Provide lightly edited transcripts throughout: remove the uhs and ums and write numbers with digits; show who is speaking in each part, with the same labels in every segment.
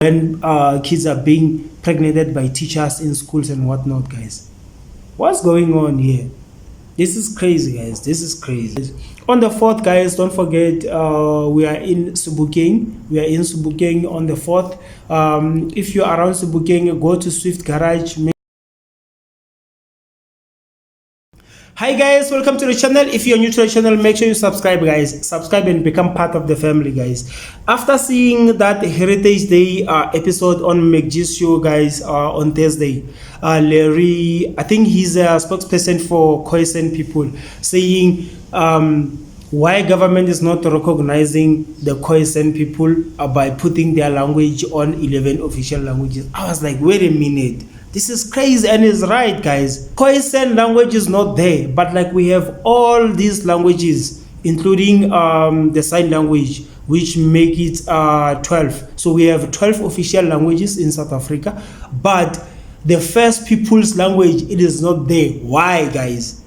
Speaker 1: when kids are being pregnant by teachers in schools and whatnot, guys. What's going on here? This is crazy, guys. This is crazy. On the 4th, guys, don't forget we are in Sebokeng. We are in Sebokeng on the 4th. If you're around Sebokeng, go to Swift Garage. Hi guys, welcome to the channel. If you're new to the channel, make sure you subscribe, guys. Subscribe and become part of the family, guys. After seeing that Heritage Day episode on McG's show, guys, on Thursday, Larry, I think he's a spokesperson for Khoisan people, saying why government is not recognizing the Khoisan people by putting their language on 11 official languages. I was like, wait a minute. This is crazy, and it's right, guys. Khoisan language is not there, but like we have all these languages, including the sign language, which make it 12. So we have 12 official languages in South Africa, but the first people's language, it is not there. Why, guys?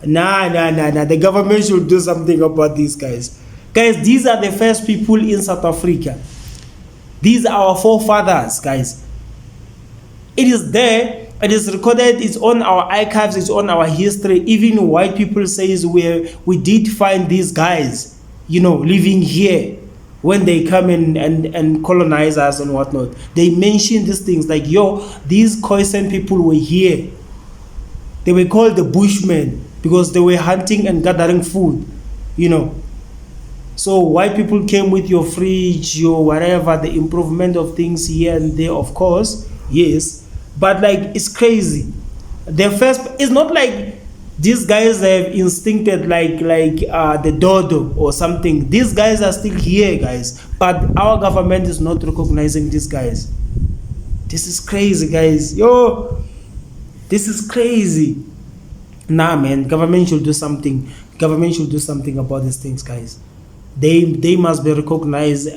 Speaker 1: Nah. The government should do something about this, guys. Guys, these are the first people in South Africa. These are our forefathers, guys. It is there, it is recorded, it's on our archives, it's on our history. Even white people says we did find these guys, you know, living here when they come and colonize us and whatnot. They mention these things like, yo, these Khoisan people were here. They were called the Bushmen because they were hunting and gathering food, you know. So white people came with your fridge, your whatever, the improvement of things here and there, of course, yes. But like, it's crazy. The first, it's not like these guys have instincted like the dodo or something. These guys are still here, guys. But our government is not recognizing these guys. This is crazy, guys. Yo, this is crazy. Nah, man, government should do something. Government should do something about these things, guys. They must be recognized.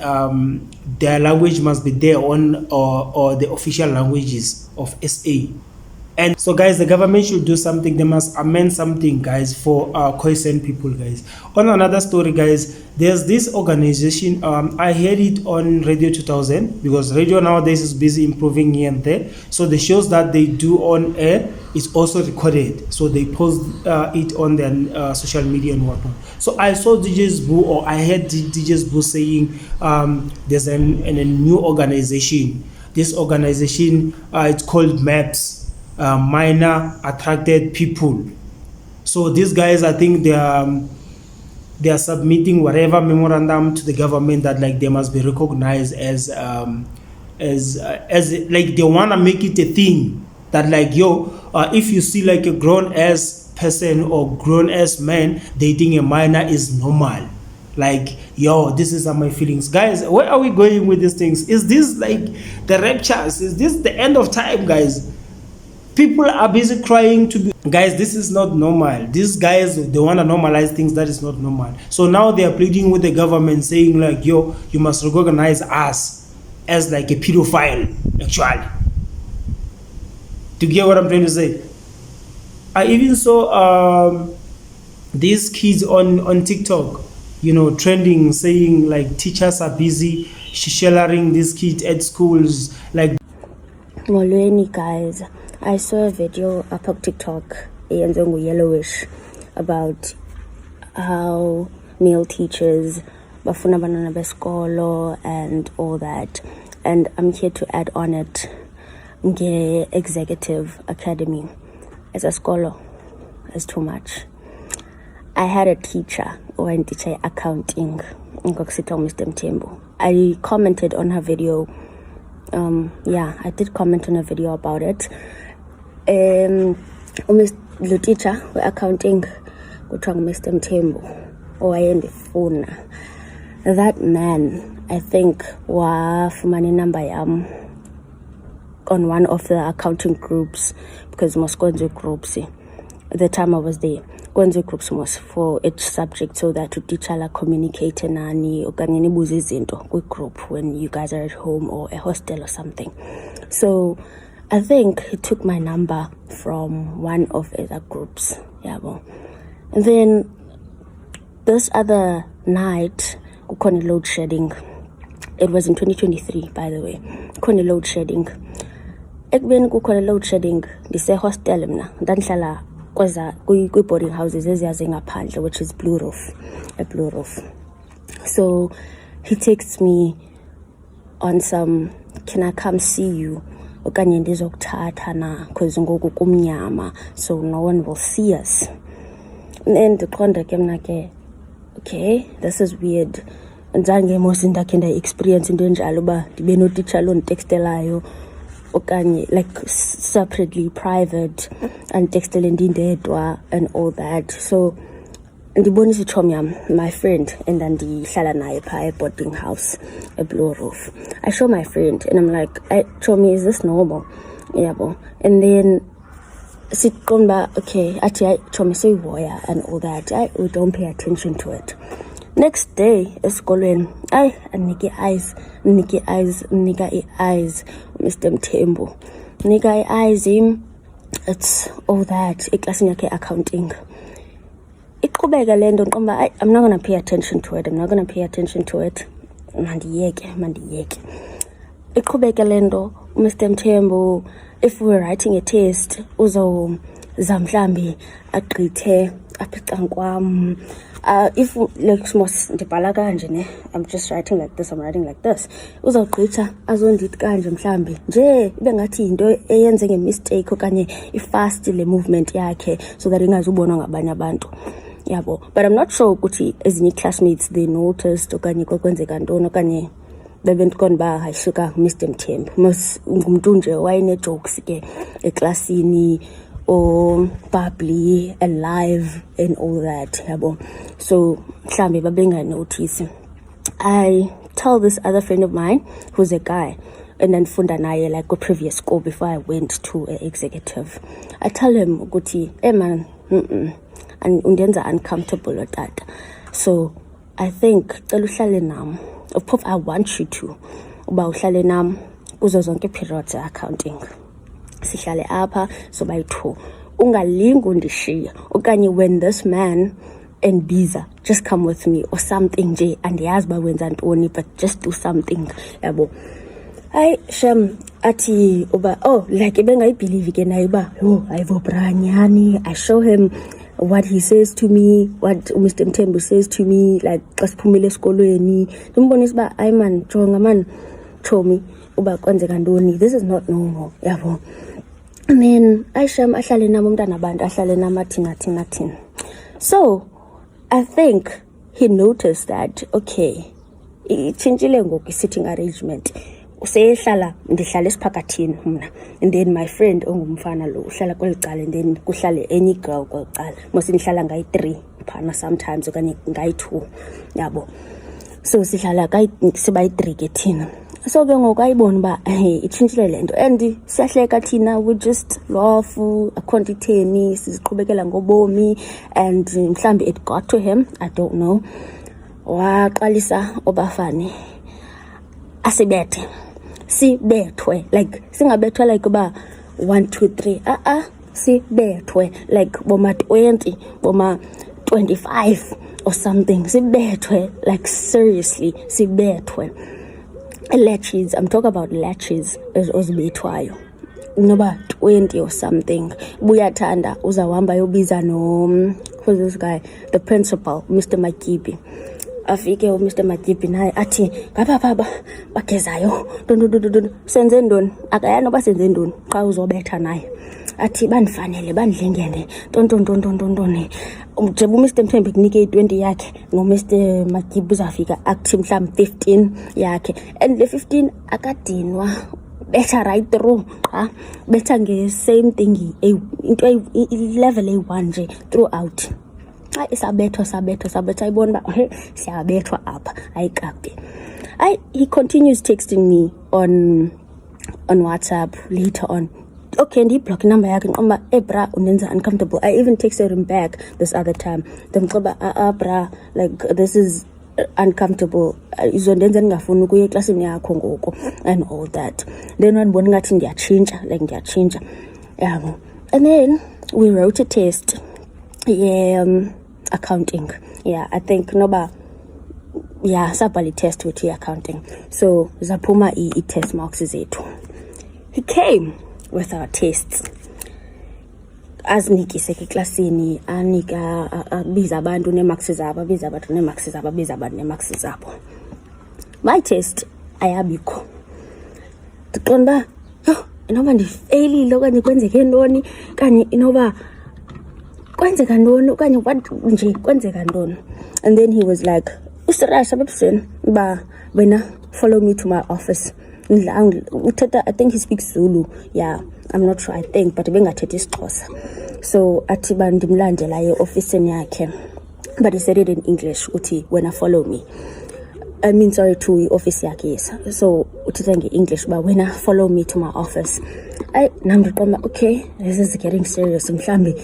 Speaker 1: Their language must be there on or the official languages of SA. And so, guys, the government should do something. They must amend something, guys, for Khoisan people, guys. On another story, guys, there's this organization. I heard it on Radio 2000 because radio nowadays is busy improving here and there. So the shows that they do on air is also recorded. So they post it on their social media and whatnot. So I saw DJ Sbu, or I heard DJ Sbu saying there's a new organization. This organization, it's called MAPS. Minor attracted people. So these guys, I think they are submitting whatever memorandum to the government that like they must be recognized as like they want to make it a thing that like, yo, if you see like a grown ass person or grown ass man dating a minor is normal. Like, yo, this is my feelings. Guys, where are we going with these things? Is this like the raptures? Is this the end of time, guys? People are busy crying to be, guys, this is not normal. These guys, they want to normalize things that is not normal. So now they are pleading with the government saying like, yo, you must recognize us as like a pedophile, actually. To get what I'm trying to say? I even saw these kids on TikTok, you know, trending, saying like teachers are busy sharing these kids at schools. Like,
Speaker 2: Molweni, guys. I saw a video up on TikTok, yellowish, about how male teachers bafuna banana besikolo and all that. And I'm here to add on it. Executive Academy as a scholar is too much. I had a teacher or a teacher accounting in Mr. Mthembu. I commented on her video. I did comment on a video about it. The teacher we accounting kuthiwa Mr. Mthembu owayendifuna. That man, I think, wafumana number yam on one of the accounting groups, because Mosconzo groups, at the time I was there, Kwenze groups was for each subject, so that teacher communicate nani okanye nibuze izinto group when you guys are at home or a hostel or something. So I think he took my number from one of the groups. Yeah, well. And then this other night, kukhona load shedding. It was in 2023, by the way. Khona load shedding. Ekubeni kukhona load shedding, ndise-hostel mna. Ndandihlala kwi-boarding houses eziyaze ngaphandle, which is Blue Roof. So he texts me on some, can I come see you? Okanye ndizokuthatha na, because ngoku kumnyama, so no one will see us. And ndiqonda ke mna ke, okay, this is weird. Nzange mos ndakhe nda-experience into enjalo uba ndibe notitsha lo nditextelayo okanye like separately private anditextele ndindedwa and all that. So ndibonisa itshomi yam, my friend, and ndandihlala naye phaa e-boarding house eBlue Roof. I show my friend and I'm like, chomi, is this normal? Yabo. And then siqonda okay, athi chomi seyihoya and all that. We don't pay attention to it. Next day esikolweni nika eyes Mr. Mthembu, nika eyes him. It's all that eklasini yakhe accounting. Iqhubeka lento ngiqomba I'm not going to pay attention to it. Mandiyeke. Iqhubeka lento Mr. Mthembu, if we're writing a test uzawuza mhlambi agqithe apha ecankwam. If like mos ndibhala kanje ne, I'm just writing like this, uzawugqitha azondithi kanje mhlambi nje ibe ngathi into eyenze ngemistake okanye ifast le movement yakhe so that ingazubonwa ngabanye abantu. Yabo. But I'm not sure ukuthi ezinye classmates they noticed okanye kwenzeka ntoni okanye bebendikona ba hayisuka Mr. Mthembu. Mos ngumuntu nje wayene-jokes ke eklasini or bubbly, alive and all that, yabo. So mhlambe babenganotice. I tell this other friend of mine who's a guy and then funda naye like a previous school before I went to an executive. I tell him ukuthi, hey man, and undenza uncomfortable at that. So I think uhlale nam, I want you to uba uhlale nam kuzo zonke periods accounting. Sihlale apha so bayi-2 ungalingi undishiya okanye when this man and Biza just come with me or something nje andiyazi uba wenza ntoni but just do something, yabo. Shem athi uba like ebengayibhilivi ke naye uba ayivobranyani. I show him what he says to me, what Mr. Mthembu says to me, like xa siphumile esikolweni ndimbonisa uba ayi man jonga man chomi uba kwenzeka ntoni, this is not normal, yabo. And then Aisha ahlale nami umntana abantu ahlale nami athina. So I think he noticed that okay, itshintshile ngoku sitting arrangement. Usehlala ndihlala esiphakathini mna, and then my friend ongumfana lo uhlala kwelicala, and then kuhlale any girl kwelicala. Mose ndihlala ngayi-3 phana sometimes okanye ngayi-2, yabo. So sihlala sibayi-3 ke thina. So ke ngoku ayibona uba itshintshile le nto and siyahleka thina, we just laugh, akho nto itheni, siziqhubekela ngobomi. And mhlawumbi it got to him, I don't know, waqalisa obafane sibethwe, like singabethwa like uba 1 2 3 sibethwe like boma 20 boma 25 or something, sibethwe like seriously sibethwe. Latches, I'm talking about latches ozibethwayo noba 20 or something. Buyathanda uzawuhamba yobiza no who's this guy, the principal, Mr. Makibi. Afike Mr. Makibi naye athi ngapha bagezayo senze ntoni, akayani noba senze ntoni xa uzobetha naye. Athi bandifanele bandilingene ntontoni njengoba uMr. Mthembu kunike i-20 yakhe ngoMr. Makibi uzafika athi mhlawumbi 15 yakhe, and le 15 akadinwa betha right through, betha nge-same thing, into level A1 nje throughout. Sabethwa ayibona uba siyabethwa apha ayikabi. He continues texting me on WhatsApp later on. Okay, ndiyiblock number yakhe ngiqomba bra unenza uncomfortable. I even texted him back this other time. Ndimxoba bra, like this is uncomfortable, izondenza ndingafuni ukuya eklasini yakho ngoku and all that. Then wandibona ngathi ndiyatshintsha, yabo. And then we wrote a test, accounting. Yeah, I think noba yeah, sabhala test with accounting. So zaphuma i-test marks zethu. He came with our tests. Azinikise eklasini, anika abiza abantu nemarks zabo, abiza abantu nemarks zabo, abiza abantu nemarks zabo. My test ayabikho. Ndiqonda inoba ndifailile okanye kwenzeke ntoni kanye inoba kwenzeka ntoni okanye nje kwenzeka ntoni. And then he was like, usirasha bebusweni ba wena follow me to my office. I think he speaks Zulu. Yeah, I'm not sure, I think, but bengathethi isiXhosa. So athi bandimlandela e-officeni yakhe, but he said it in English uthi wena follow me. I mean, sorry, to office yakhe, yes. So uthi nge-English ba wena follow me to my office. Nam ndiqonda okay, this is getting serious. Mhlambi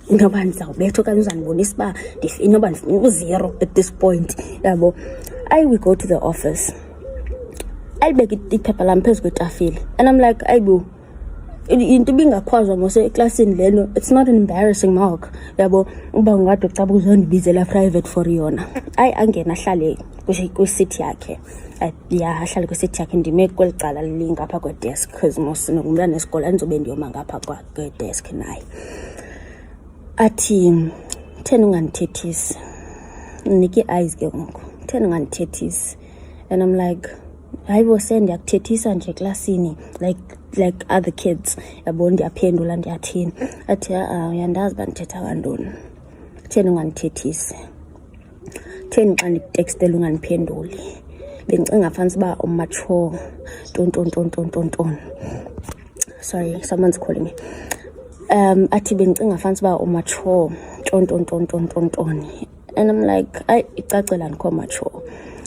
Speaker 2: inoba ndizawubethwa okanye uzandibonisa uba inoba ndifuna u-0 at this point, yabo. We go to the office. Alibeka iphepha lam phezu kwetafile, and I'm like, ayibo, into ibingakhwazwa mose eklasini leno, it's not an embarrassing mark, yabo. Uba ungade ucaba uzondibizela private for yona. Angena ahlale kwi-seat yakhe. Yeah, ahlale kwi-seat yakhe, ndime kweli cala lingapha kwe-desk, because mos ngumntana esikolo andizobe ndiyoma ngapha kwe-desk naye. Athi thena ungandithethisi, ndinike eyes ke ngoku, thena ungandithethisi. And I'm like, hayibo sendiyakutethisa nje eklasini like other kids, yabo. Ndiyaphendula ndiyathini. Athi uyandazi uba ndithetha kantoni, thena ungandithethisi, theni xa ndikutekstela ungandiphenduli, bendicinga fanisa uba umature tontontontontonton. Sorry, someone's calling me. Athi bendicinga fanisa uba umature tontontontontonton. And I'm like, icacela andikho mature.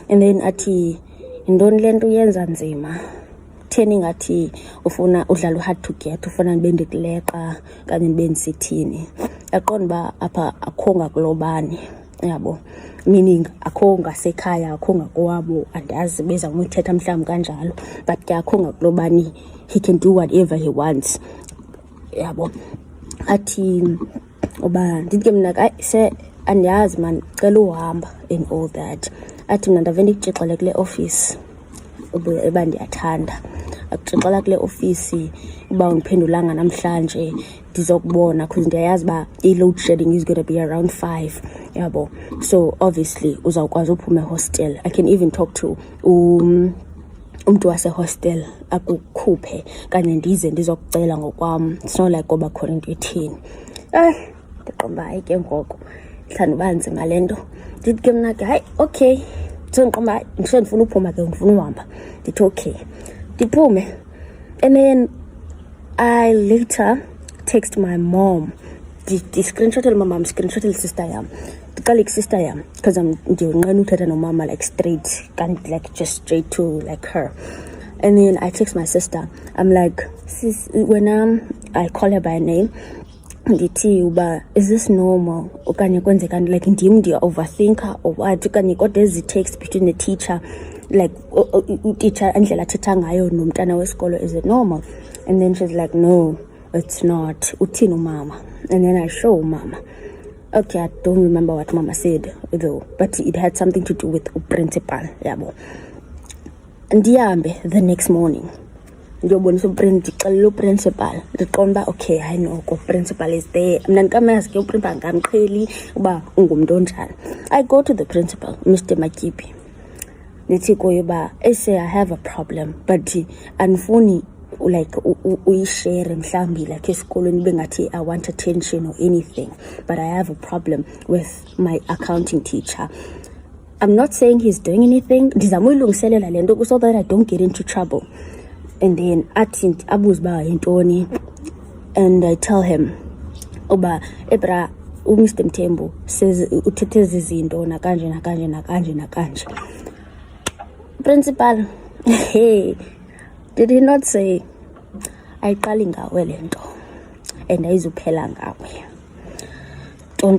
Speaker 2: And then athi yintoni le nto uyenza nzima, theni ngathi ufuna udlala hard to get, ufuna ndibe ndikuleqa kanye ndibe ndisithini. Yaqonda uba apha akho ngakulobani, yabo, meaning akho ngasekhaya, akho ngakowabo, andazi bezawumthetha mhlawumbi kanjalo, but ke akho ngakulobani, he can do whatever he wants, yabo. Athi uba ndithi ke mna andiyazi man, cela uhamba and all that. Athi mna ndave ndikutshixele kule office eba ndiyathanda, akutshixela kule office uba undiphendulanga namhlanje ndizokubona, because ndiyayazi uba i-load shedding is going to be around 5, yabo. So obviously uzawukwazi uphume hostel. I can even talk to umntu wasehostel akukhuphe kanye ndize ndizokucela ngokwam. It's not like ngoba khona into ethini. Ndiqomba hayi ke ngoko hlanu banzi ngale nto. Ndithi ke mna ke hayi okay, so ndiqomba ndifuna uphuma ke, ndifuna uhamba. Ndithi okay, ndiphume. And then I later text my mom, screenshotele mama, screenshotele sister yam, ndiqale sister yam, because ndiyonqena uthetha nomama like straight, can't like just straight to like her. And then I text my sister, I'm like, sis, when I call her by name, ndithi uba is this normal okanye kwenzeka like ndim ndiya-overthinker or what, okanye kodwa ezi text between the teacher, like teacher andlela athetha ngayo nomntana wesikolo, is it normal? And then she's like, no, it's not. Uthini umama? And then I show mama. Okay, I don't remember what mama said though, but it had something to do with principal, yabo. Ndihambe the next morning, ndiyobonisa ndixelela uprincipal, ndiqonda okay, I know principal is there. Mna ndikamazi ke uprincipal ngamqheli uba ungumntu onjani. I go to the principal, Mr. Makipi, ndithi kuye uba I have a problem, but andifuni like uyishare mhlambi like esikolweni ibe ngathi I want attention or anything, but I have a problem with my accounting teacher. I'm not saying he's doing anything, ndizama uyilungiselela le nto so that I don't get into trouble. And then athi abuze uba yintoni, and I tell him uba ebra uMr Mthembu says uthethe ezi zinto nakanje nakanje nakanje nakanje. Principal, hey, did he not say ayiqali ngawe le nto and ayizuphela ngawe? Ton.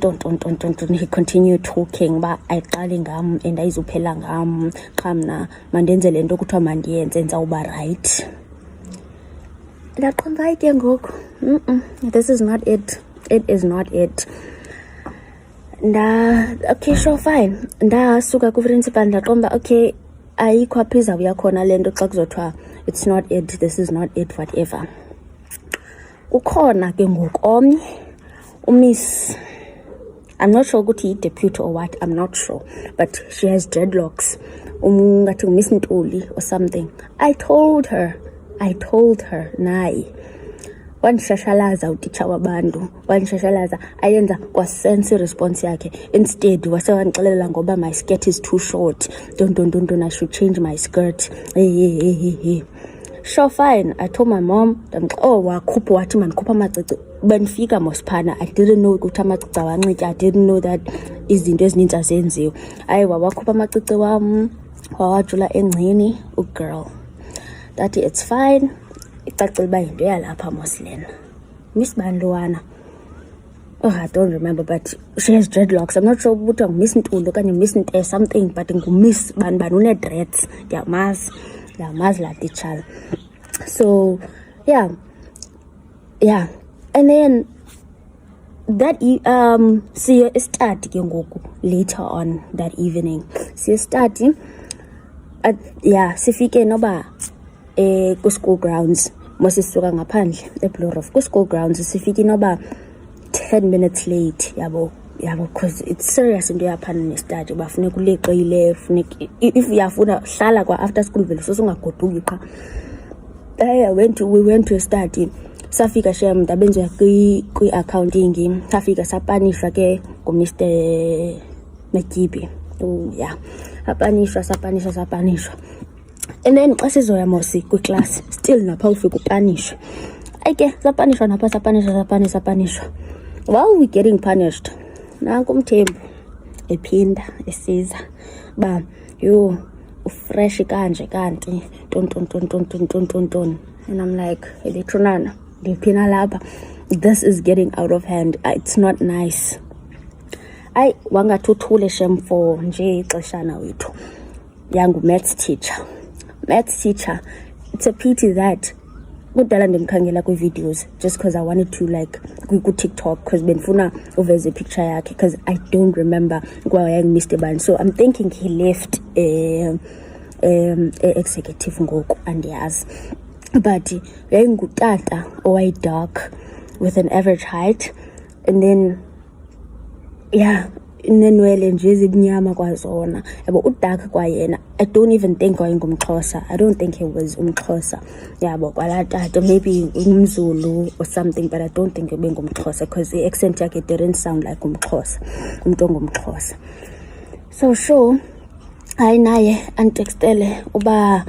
Speaker 2: He continued talking ba ayiqali ngam and ayizuphela ngam, qha mna mandenze le nto kuthiwa mandiyenze ndizawuba right. Ndaqonda hayi ke ngoku, this is not it. It is not it. Okay, sure, fine. Ndasuka ku-principal ndaqomba, okay, ayikho apha izawuya khona le nto xa kuzothiwa it's not it, this is not it, whatever. Ukhona ke ngoku omnye umiss, I'm not sure ukuthi yi-deputy or what, I'm not sure, but she has dreadlocks, ngathi Miss Ntuli or something. I told her naye wandishashalaza utitsha wabantu, wandishashalaza ayenza kwasense response yakhe. Instead wasewandixelela ngoba my skirt is too short, don't, I should change my skirt. Hey. Sure, fine. I told my mom, wakhupha wathi mandikhupha amacici. Benifika mosiphana, I didn't know ukuthi amacici awancitya, I didn't know that izinto ezininzi azenziwe. Wakhupha amacici wam, wawajula engcini, girl. That it's fine. Icacile uba yinto yalapha moslena. Miss Bandluana. I don't remember, but she has dreadlocks. I'm not sure ukuthi Miss Ntuli okanye Miss Nte something, but ngumiss bani une-dreads. Ndiyamazi laa titshala. So yeah, and then that siye start ke ngoku later on that evening. Siye start sifike noba ku-school grounds, mosisuka ngaphandle eBlorhof ku-school grounds, sifike noba 10 minutes late, yabo, because it's serious into yaphana nestudy. Bafuneka uleqile, funeka if uyafuna hlala kwa after school vele sosungagoduki qha. We went to study. Safika shem ndabenza kwi-accounting, safika sapanishwa ke nguMr Mekibi. Sapanishwa. And then xa sizoya mosi kwi-class, still napha ufika upanishwa. Ayike sapanishwa napha sapanishwa. While we getting punished, nanku uMthembu ephinda esiza ba yo ufresh kanje kanti ton. And I'm like, eletronana ndiphina lapha, this is getting out of hand, it's not nice. Wangathuthule shem for nje ixeshana wethu yangu maths teacher. It's a pity that kudala ndimkhangela kwi-videos just because I wanted to like ku-TikTok because benifuna uveze picture yakhe because I don't remember Mr. Ban. So I'm thinking he left executive ngoku andiyazi, but yayingutata owayi-dark with an average height, and then inenwele nje ezimnyama kwazona, yabo udark kwayena. I don't even think wayengumXhosa. I don't think he was umXhosa, yabo kwala tata, maybe umZulu or something, but I don't think ebengumXhosa because the accent yakhe didn't sound like umXhosa, umuntu ongumXhosa. So sure, hayi naye antextele uba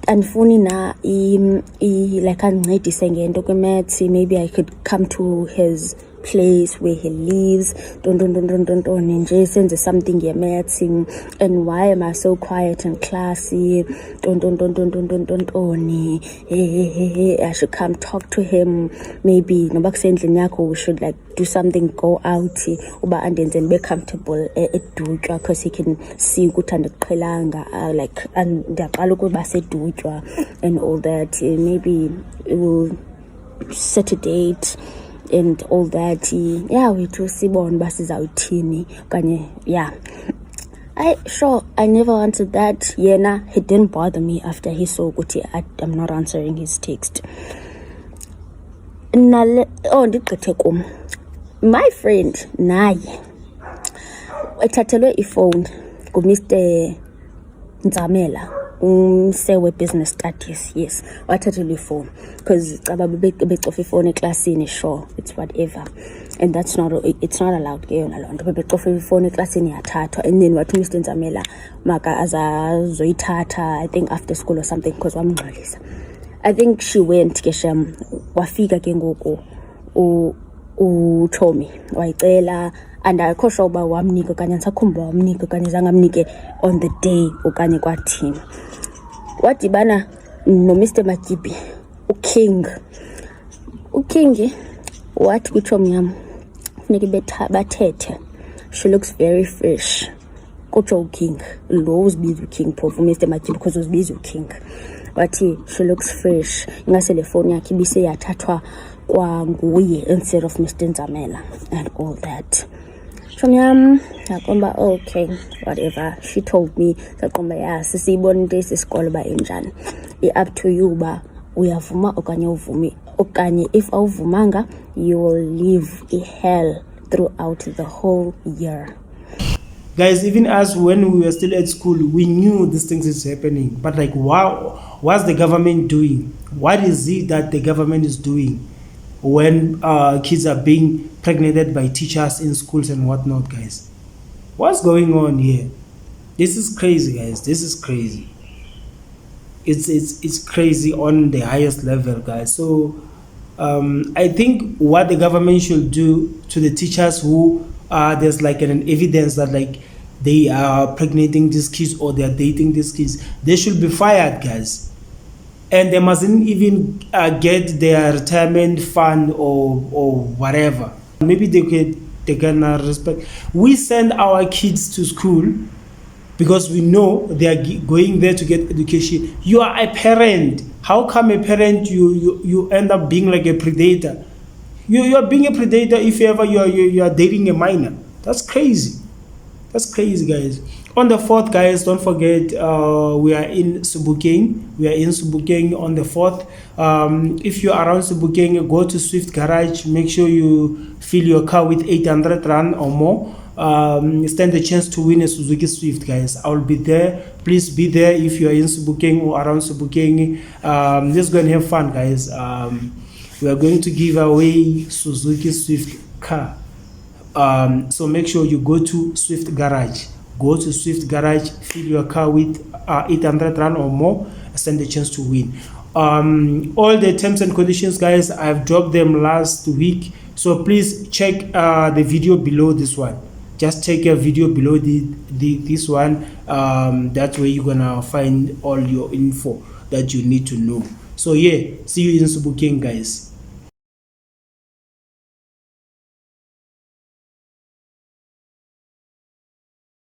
Speaker 2: andifuni na like andincedise ngento kwi-maths, maybe I could come to his place where he lives, nje senze something ye-maths, and why am I so quiet and classy, I should come talk to him, maybe noba kusendlini yakho we should like do something, go out, uba andenze ndibe comfortable edutywa because he can see ukuthi andiqhelanga, like ndiyaqala ukuba sedutywa and all that. Maybe we'll set a date and all that. Wethu sibone uba sizawuthini okanye I never answered that. Yena, he didn't bother me after he saw ukuthi I'm not answering his text. Ndigqithe kum, my friend naye ethathelwe ifowuni nguMr Nzamela, umse we-business studies. Yes, wathathelwe ifowuni because caba becofa ifowuni eklasini. Sure, it's whatever, and it's not allowed ke yona loo nto. Bebecofa ifowuni eklasini yathathwa, and then wathi uMr Nzamela maka azazoyithatha, I think after school or something, because wamngxolisa. I think she went ke shem, wafika ke ngoku uTommy wayicela, and akho sure uba wamnika okanye andisakhumbula wamnika okanye zangamnike on the day okanye kwathini. Wadibana noMr Makibi, uKing wathi kuTommy yam funeka bathethe, she looks very fresh. Kutsho uKing lo uzibiza uKing phofu uMr Makibi because uzibiza uKing, wathi she looks fresh, ingase le phone yakhe ibiseyathathwa kwanguye instead of Mr Nzamela and all that. Chonyam, Sakomba, okay, whatever. She told me, Sakomba, yeah, Sisi Bondes is called by Injan. It's up to you, ba. Uyavuma okanye uvumi. Okanye, if uvumanga, you will live in hell throughout the whole year.
Speaker 1: Guys, even us when we were still at school, we knew these things is happening. But like, wow, what's the government doing? What is it that the government is doing when kids are being pregnant by teachers in schools and whatnot, guys? What's going on here? This is crazy, guys. This is crazy. It's crazy on the highest level, guys. So I think what the government should do to the teachers who there's like an evidence that like they are pregnating these kids or they are dating these kids, they should be fired, guys. And they mustn't even get their retirement fund or whatever. Maybe they can respect. We send our kids to school because we know they are going there to get education. You are a parent. How come a parent you end up being like a predator? You are being a predator if ever you are dating a minor. That's crazy. That's crazy, guys. On the 4th, guys, don't forget we are in Sebokeng. We are in Sebokeng on the 4th. If you're around Sebokeng, go to Swift Garage. Make sure you fill your car with 800 rand or more. Stand the chance to win a Suzuki Swift, guys. I will be there. Please be there if you are in Sebokeng or around Sebokeng. Let's go and have fun, guys. We are going to give away Suzuki Swift car. So make sure you go to Swift Garage. Go to Swift Garage, fill your car with 800 rand or more, stand the chance to win. All the terms and conditions, guys, I've dropped them last week. So please check the video below this one. Just check a video below this one. That's where you're gonna find all your info that you need to know. So yeah, see you in Sebokeng, guys.